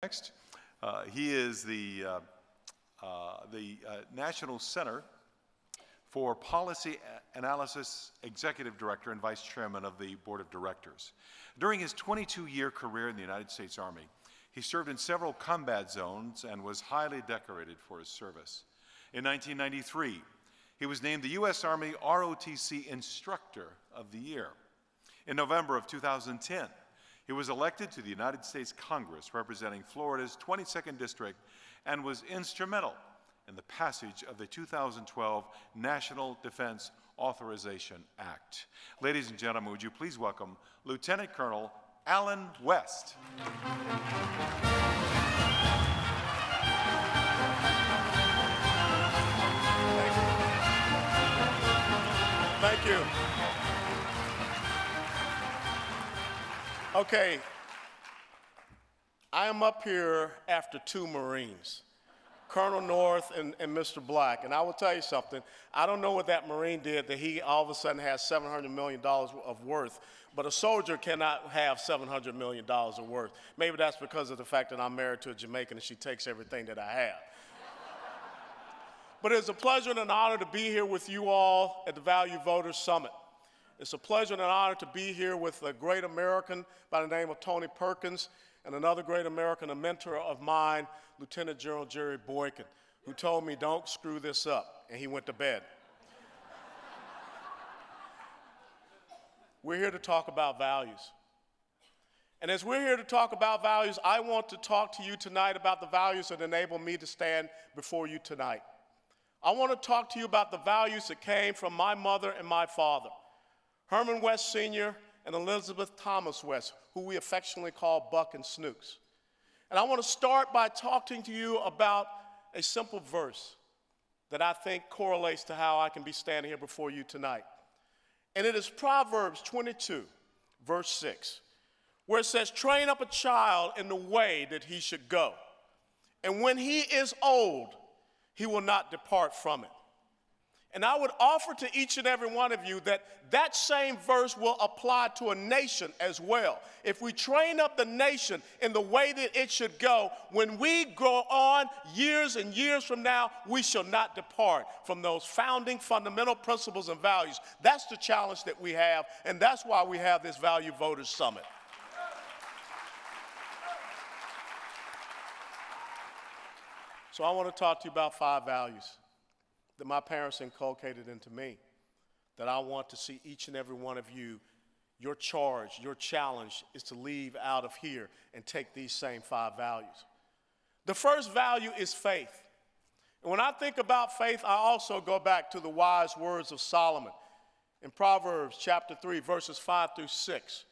Next, he is the National Center for Policy Analysis Executive Director and Vice Chairman of the Board of Directors. During his 22-year career in the United States Army, he served in several combat zones and was highly decorated for his service. In 1993, he was named the U.S. Army ROTC Instructor of the Year. In November of 2010, he was elected to the United States Congress representing Florida's 22nd District and was instrumental in the passage of the 2012 National Defense Authorization Act. Ladies and gentlemen, would you please welcome Lieutenant Colonel Alan West. Thank you. Okay, I am up here after two Marines, Colonel North and Mr. Black, and I will tell you something. I don't know what that Marine did that he all of a sudden has $700 million of worth, but a soldier cannot have $700 million of worth. Maybe that's because of the fact that I'm married to a Jamaican and she takes everything that I have. But it's a pleasure and an honor to be here with you all at the Value Voters Summit. It's a pleasure and an honor to be here with a great American by the name of Tony Perkins and another great American, a mentor of mine, Lieutenant General Jerry Boykin, who told me, "Don't screw this up," and he went to bed. We're here to talk about values. And as we're here to talk about values, I want to talk to you tonight about the values that enable me to stand before you tonight. I want to talk to you about the values that came from my mother and my father, Herman West Sr. and Elizabeth Thomas West, who we affectionately call Buck and Snooks. And I want to start by talking to you about a simple verse that I think correlates to how I can be standing here before you tonight. And it is Proverbs 22, verse 6, where it says, "Train up a child in the way that he should go, and when he is old, he will not depart from it." And I would offer to each and every one of you that that same verse will apply to a nation as well. If we train up the nation in the way that it should go, when we go on years and years from now, we shall not depart from those founding fundamental principles and values. That's the challenge that we have, and that's why we have this Value Voters Summit. So I want to talk to you about 5 values that my parents inculcated into me, that I want to see each and every one of you, your charge, your challenge is to leave out of here and take these same 5 values. The first value is faith. And when I think about faith, I also go back to the wise words of Solomon in Proverbs chapter 3, verses 5 through 6,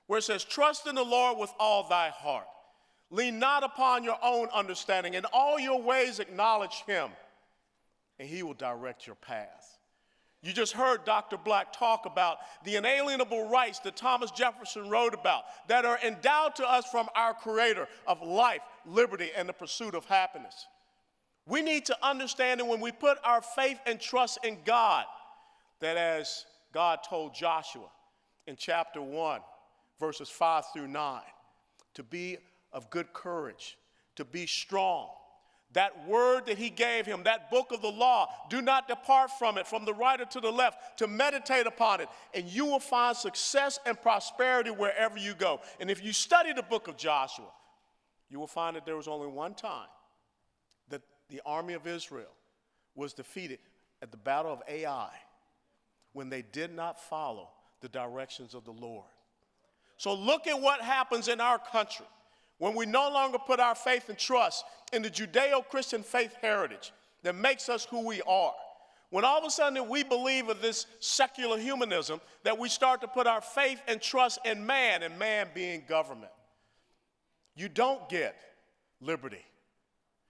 where it says, "Trust in the Lord with all thy heart. Lean not upon your own understanding. In all your ways acknowledge him, and he will direct your path." You just heard Dr. Black talk about the inalienable rights that Thomas Jefferson wrote about that are endowed to us from our Creator of life, liberty, and the pursuit of happiness. We need to understand that when we put our faith and trust in God, that as God told Joshua in chapter 1, verses 5 through 9, to be of good courage, to be strong. That word that he gave him, that book of the law, do not depart from it, from the right or to the left, to meditate upon it, and you will find success and prosperity wherever you go. And if you study the book of Joshua, you will find that there was only one time that the army of Israel was defeated at the battle of Ai, when they did not follow the directions of the Lord. So look at what happens in our country when we no longer put our faith and trust in the Judeo-Christian faith heritage that makes us who we are. When all of a sudden we believe in this secular humanism, that we start to put our faith and trust in man, and man being government. You don't get liberty.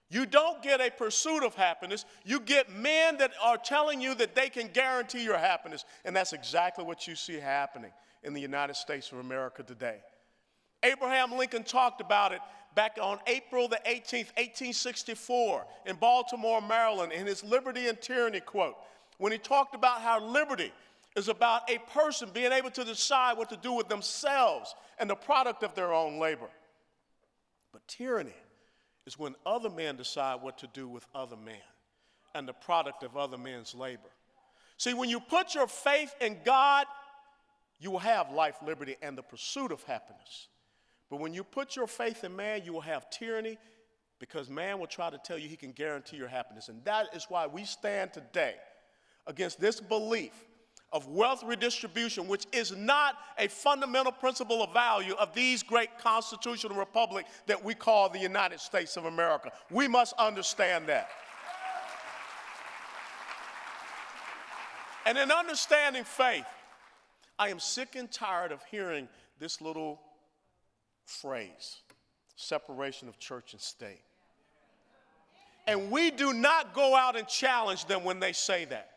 You don't get a pursuit of happiness. You get men that are telling you that they can guarantee your happiness, and that's exactly what you see happening in the United States of America today. Abraham Lincoln talked about it back on April the 18th, 1864, in Baltimore, Maryland, in his Liberty and Tyranny quote, when he talked about how liberty is about a person being able to decide what to do with themselves and the product of their own labor. But tyranny is when other men decide what to do with other men and the product of other men's labor. See, when you put your faith in God, you will have life, liberty, and the pursuit of happiness. But when you put your faith in man, you will have tyranny, because man will try to tell you he can guarantee your happiness. And that is why we stand today against this belief of wealth redistribution, which is not a fundamental principle of value of these great constitutional republic that we call the United States of America. We must understand that. And in understanding faith, I am sick and tired of hearing this little phrase, separation of church and state. And we do not go out and challenge them when they say that.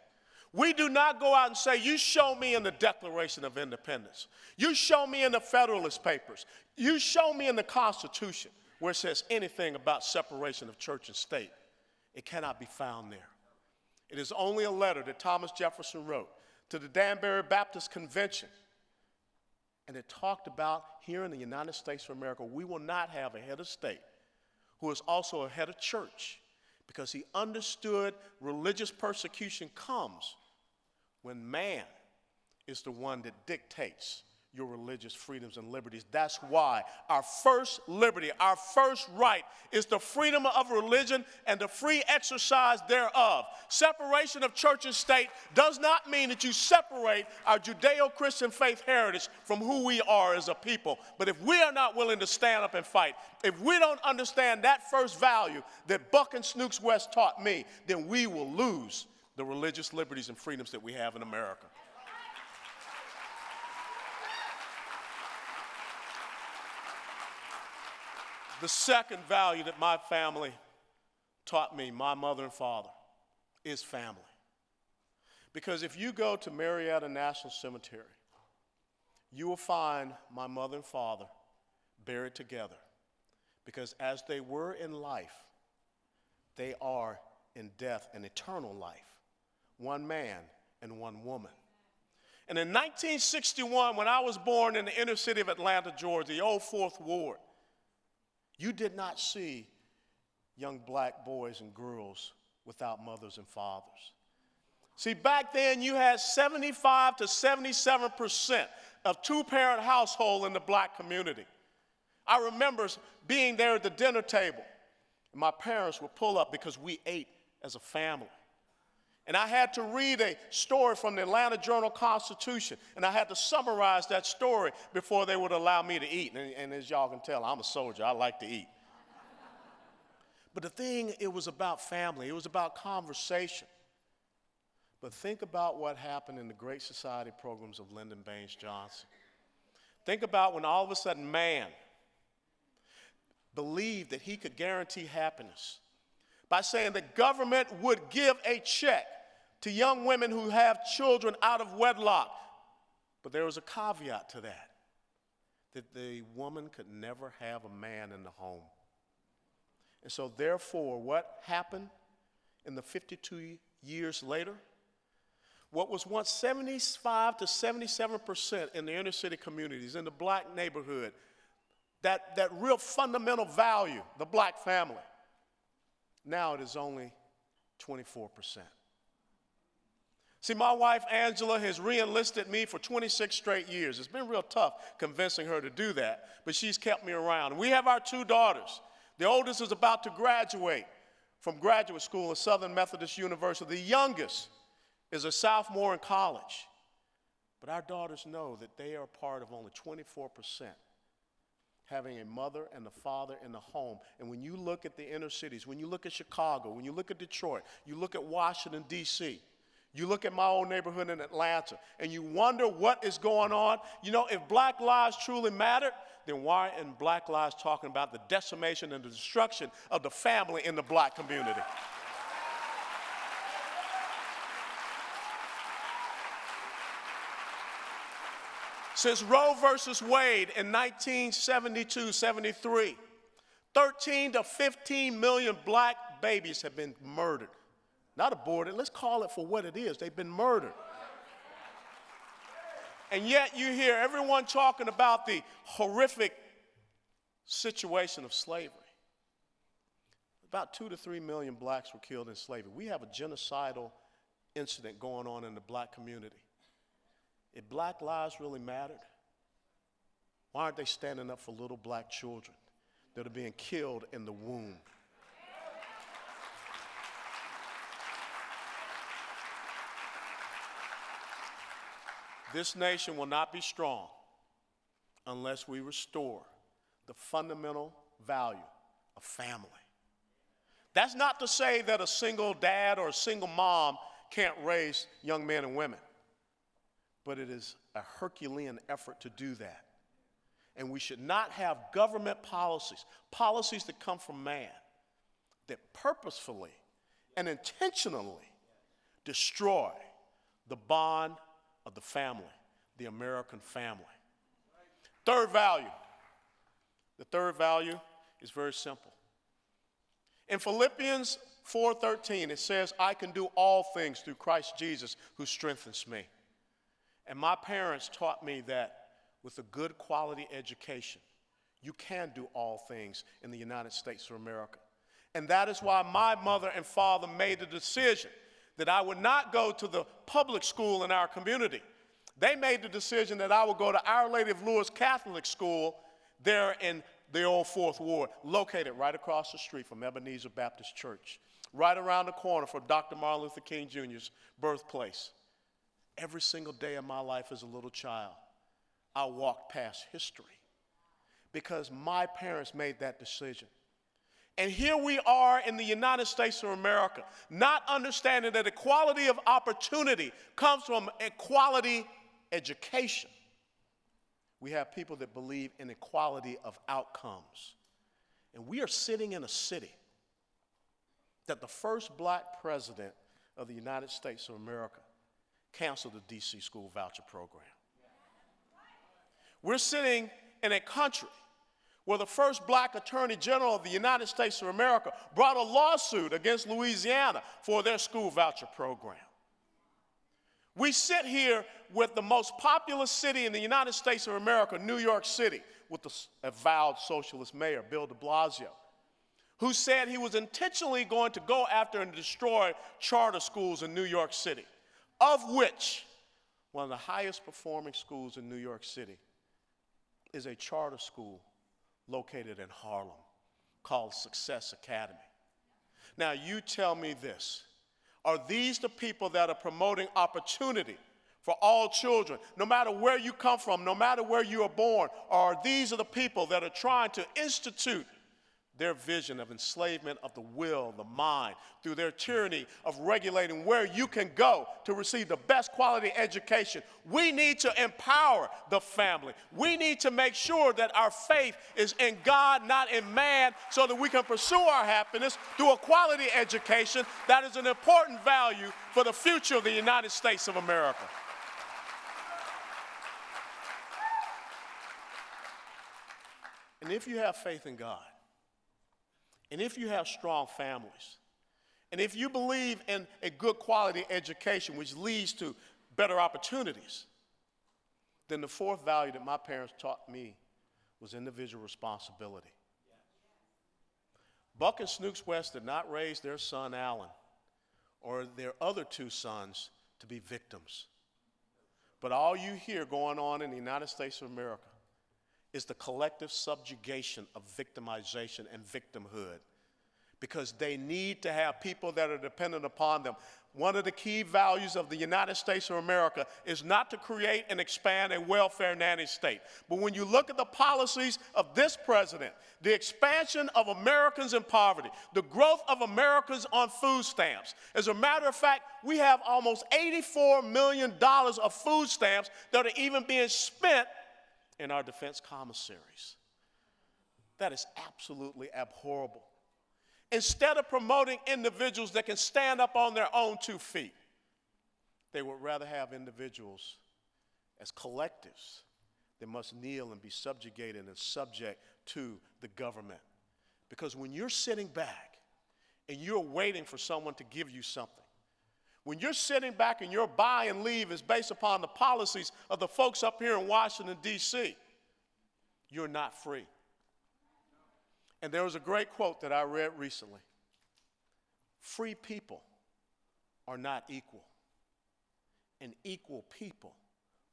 We do not go out and say, you show me in the Declaration of Independence. You show me in the Federalist Papers. You show me in the Constitution where it says anything about separation of church and state. It cannot be found there. It is only a letter that Thomas Jefferson wrote to the Danbury Baptist Convention. And it talked about here in the United States of America, we will not have a head of state who is also a head of church, because he understood religious persecution comes when man is the one that dictates your religious freedoms and liberties. That's why our first liberty, our first right is the freedom of religion and the free exercise thereof. Separation of church and state does not mean that you separate our Judeo-Christian faith heritage from who we are as a people. But if we are not willing to stand up and fight, if we don't understand that first value that Buck and Snooks West taught me, then we will lose the religious liberties and freedoms that we have in America. The second value that my family taught me, my mother and father, is family. Because if you go to Marietta National Cemetery, you will find my mother and father buried together. Because as they were in life, they are in death and eternal life. One man and one woman. And in 1961, when I was born in the inner city of Atlanta, Georgia, the old Fourth Ward, you did not see young black boys and girls without mothers and fathers. See, back then you had 75 to 77% of two-parent household in the black community. I remember being there at the dinner table, and my parents would pull up because we ate as a family. And I had to read a story from the Atlanta Journal-Constitution, and I had to summarize that story before they would allow me to eat. And as y'all can tell, I'm a soldier. I like to eat. But the thing, it was about family. It was about conversation. But think about what happened in the Great Society programs of Lyndon Baines Johnson. Think about when all of a sudden man believed that he could guarantee happiness by saying the government would give a check to young women who have children out of wedlock. But there was a caveat to that, that the woman could never have a man in the home. And so therefore, what happened in the 52 years later? What was once 75 to 77% in the inner city communities, in the black neighborhood, that real fundamental value, the black family, now it is only 24%. See, my wife, Angela, has re-enlisted me for 26 straight years. It's been real tough convincing her to do that, but she's kept me around. And we have our two daughters. The oldest is about to graduate from graduate school at Southern Methodist University. The youngest is a sophomore in college. But our daughters know that they are part of only 24% having a mother and a father in the home. And when you look at the inner cities, when you look at Chicago, when you look at Detroit, you look at Washington, D.C., you look at my own neighborhood in Atlanta, and you wonder what is going on. You know, if black lives truly mattered, then why aren't black lives talking about the decimation and the destruction of the family in the black community? Since Roe versus Wade in 1972-73, 13 to 15 million black babies have been murdered. Not aborted, let's call it for what it is. They've been murdered. And yet you hear everyone talking about the horrific situation of slavery. About 2 to 3 million blacks were killed in slavery. We have a genocidal incident going on in the black community. If black lives really mattered, why aren't they standing up for little black children that are being killed in the womb? This nation will not be strong unless we restore the fundamental value of family. That's not to say that a single dad or a single mom can't raise young men and women, but it is a Herculean effort to do that. And we should not have government policies that come from man, that purposefully and intentionally destroy the bond of the family, the American family. Third value. The third value is very simple. In Philippians 4:13, it says, I can do all things through Christ Jesus who strengthens me. And my parents taught me that with a good quality education, you can do all things in the United States of America. And that is why my mother and father made the decision that I would not go to the public school in our community. They made the decision that I would go to Our Lady of Lourdes Catholic School there in the old Fourth Ward, located right across the street from Ebenezer Baptist Church, right around the corner from Dr. Martin Luther King Jr.'s birthplace. Every single day of my life as a little child, I walked past history because my parents made that decision. And here we are in the United States of America, not understanding that equality of opportunity comes from equality education. We have people that believe in equality of outcomes. And we are sitting in a city that the first black president of the United States of America canceled the DC school voucher program. We're sitting in a country where the first black attorney general of the United States of America brought a lawsuit against Louisiana for their school voucher program. We sit here with the most populous city in the United States of America, New York City, with the avowed socialist mayor, Bill de Blasio, who said he was intentionally going to go after and destroy charter schools in New York City, of which one of the highest performing schools in New York City is a charter school located in Harlem called Success Academy. Now you tell me this. Are these the people that are promoting opportunity for all children, no matter where you come from, no matter where you are born? Or are these the people that are trying to institute their vision of enslavement of the will, the mind, through their tyranny of regulating where you can go to receive the best quality education? We need to empower the family. We need to make sure that our faith is in God, not in man, so that we can pursue our happiness through a quality education that is an important value for the future of the United States of America. And if you have faith in God, and if you have strong families, and if you believe in a good quality education which leads to better opportunities, then the fourth value that my parents taught me was individual responsibility. Buck and Snooks West did not raise their son Alan or their other two sons to be victims. But all you hear going on in the United States of America is the collective subjugation of victimization and victimhood, because they need to have people that are dependent upon them. One of the key values of the United States of America is not to create and expand a welfare nanny state. But when you look at the policies of this president, the expansion of Americans in poverty, the growth of Americans on food stamps. As a matter of fact, we have almost $84 million of food stamps that are even being spent in our defense commissaries. That is absolutely abhorrible. Instead of promoting individuals that can stand up on their own 2 feet, they would rather have individuals as collectives that must kneel and be subjugated and subject to the government. Because when you're sitting back and you're waiting for someone to give you something, when you're sitting back and your buy and leave is based upon the policies of the folks up here in Washington, D.C., you're not free. And there was a great quote that I read recently. Free people are not equal, and equal people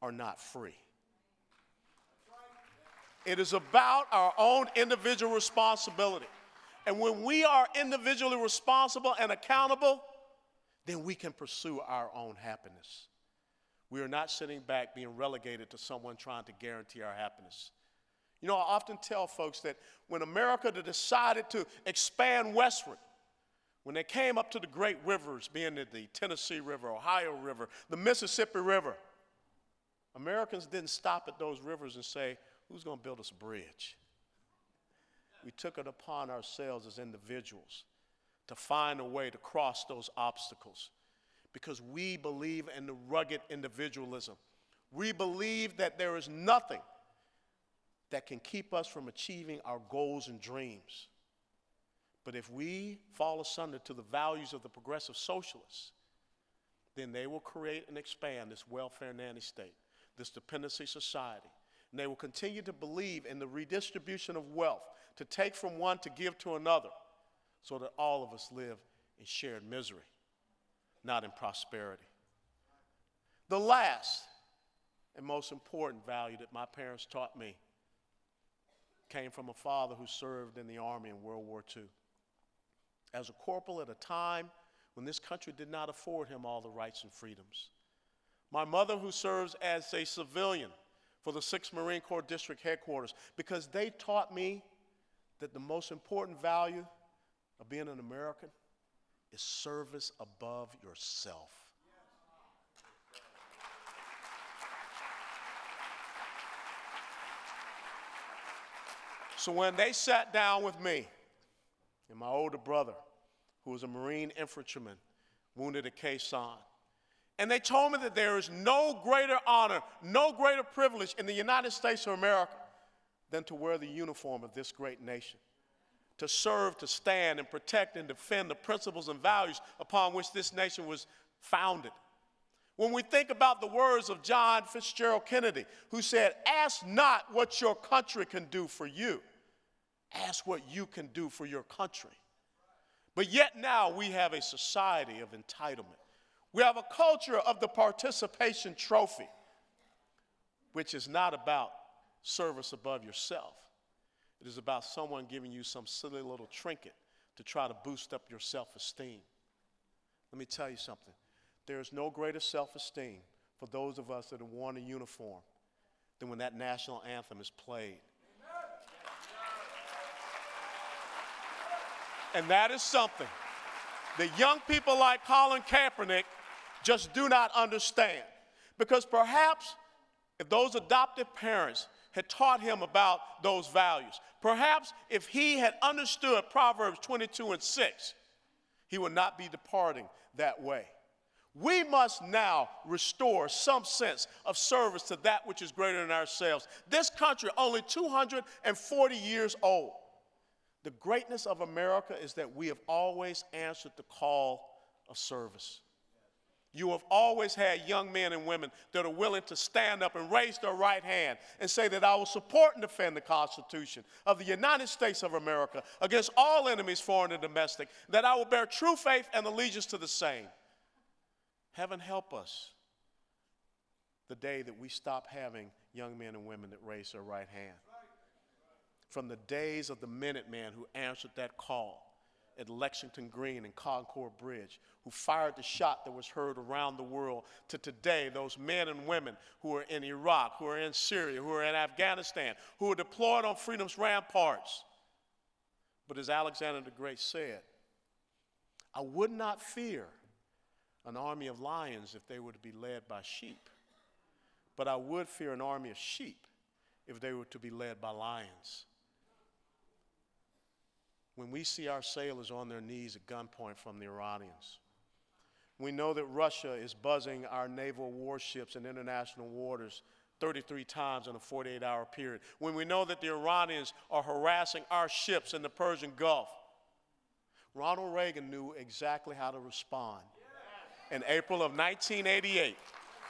are not free. It is about our own individual responsibility. And when we are individually responsible and accountable, then we can pursue our own happiness. We are not sitting back being relegated to someone trying to guarantee our happiness. You know, I often tell folks that when America decided to expand westward, when they came up to the great rivers, being the Tennessee River, Ohio River, the Mississippi River, Americans didn't stop at those rivers and say, who's going to build us a bridge? We took it upon ourselves as individuals to find a way to cross those obstacles because we believe in the rugged individualism. We believe that there is nothing that can keep us from achieving our goals and dreams. But if we fall asunder to the values of the progressive socialists, then they will create and expand this welfare nanny state, this dependency society. And they will continue to believe in the redistribution of wealth, to take from one to give to another, so that all of us live in shared misery, not in prosperity. The last and most important value that my parents taught me came from a father who served in the Army in World War II. As a corporal at a time when this country did not afford him all the rights and freedoms. My mother, who serves as a civilian for the 6th Marine Corps District Headquarters, because they taught me that the most important value of being an American is service above yourself. So when they sat down with me and my older brother, who was a Marine infantryman, wounded at Quai San, and they told me that there is no greater honor, no greater privilege in the United States of America than to wear the uniform of this great nation, to serve, to stand, and protect and defend the principles and values upon which this nation was founded. When we think about the words of John Fitzgerald Kennedy, who said, "Ask not what your country can do for you, ask what you can do for your country." But yet now we have a society of entitlement. We have a culture of the participation trophy, which is not about service above yourself. It is about someone giving you some silly little trinket to try to boost up your self-esteem. Let me tell you something. There is no greater self-esteem for those of us that have worn a uniform than when that national anthem is played. And that is something that young people like Colin Kaepernick just do not understand. Because perhaps if those adoptive parents had taught him about those values, perhaps if he had understood Proverbs 22:6, he would not be departing that way. We must now restore some sense of service to that which is greater than ourselves. This country, only 240 years old. The greatness of America is that we have always answered the call of service. You have always had young men and women that are willing to stand up and raise their right hand and say that I will support and defend the Constitution of the United States of America against all enemies, foreign and domestic, that I will bear true faith and allegiance to the same. Heaven help us the day that we stop having young men and women that raise their right hand. From the days of the Minutemen who answered that call at Lexington Green and Concord Bridge, who fired the shot that was heard around the world, to today, those men and women who are in Iraq, who are in Syria, who are in Afghanistan, who are deployed on freedom's ramparts. But as Alexander the Great said, I would not fear an army of lions if they were to be led by sheep, but I would fear an army of sheep if they were to be led by lions. When we see our sailors on their knees at gunpoint from the Iranians, we know that Russia is buzzing our naval warships in international waters 33 times in a 48-hour period, when we know that the Iranians are harassing our ships in the Persian Gulf, Ronald Reagan knew exactly how to respond. In April of 1988,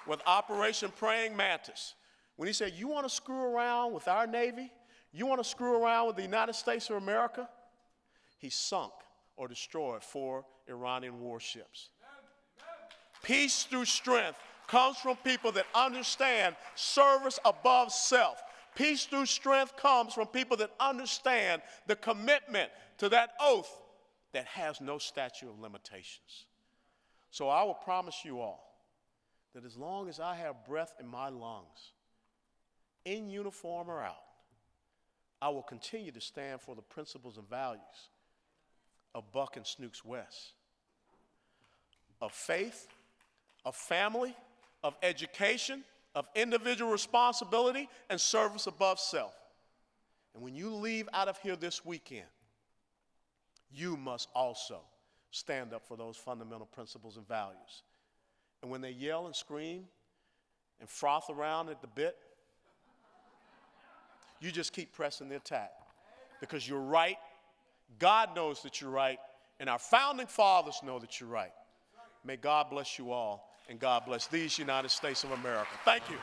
with Operation Praying Mantis, when he said, you want to screw around with our Navy? You want to screw around with the United States of America? He sunk or destroyed 4 Iranian warships. Peace through strength comes from people that understand service above self. Peace through strength comes from people that understand the commitment to that oath that has no statute of limitations. So I will promise you all that as long as I have breath in my lungs, in uniform or out, I will continue to stand for the principles and values of Buck and Snooks West, of faith, of family, of education, of individual responsibility, and service above self. And when you leave out of here this weekend, you must also stand up for those fundamental principles and values. And when they yell and scream and froth around at the bit, you just keep pressing the attack because you're right. God knows that you're right, and our founding fathers know that you're right. May God bless you all, and God bless these United States of America. Thank you.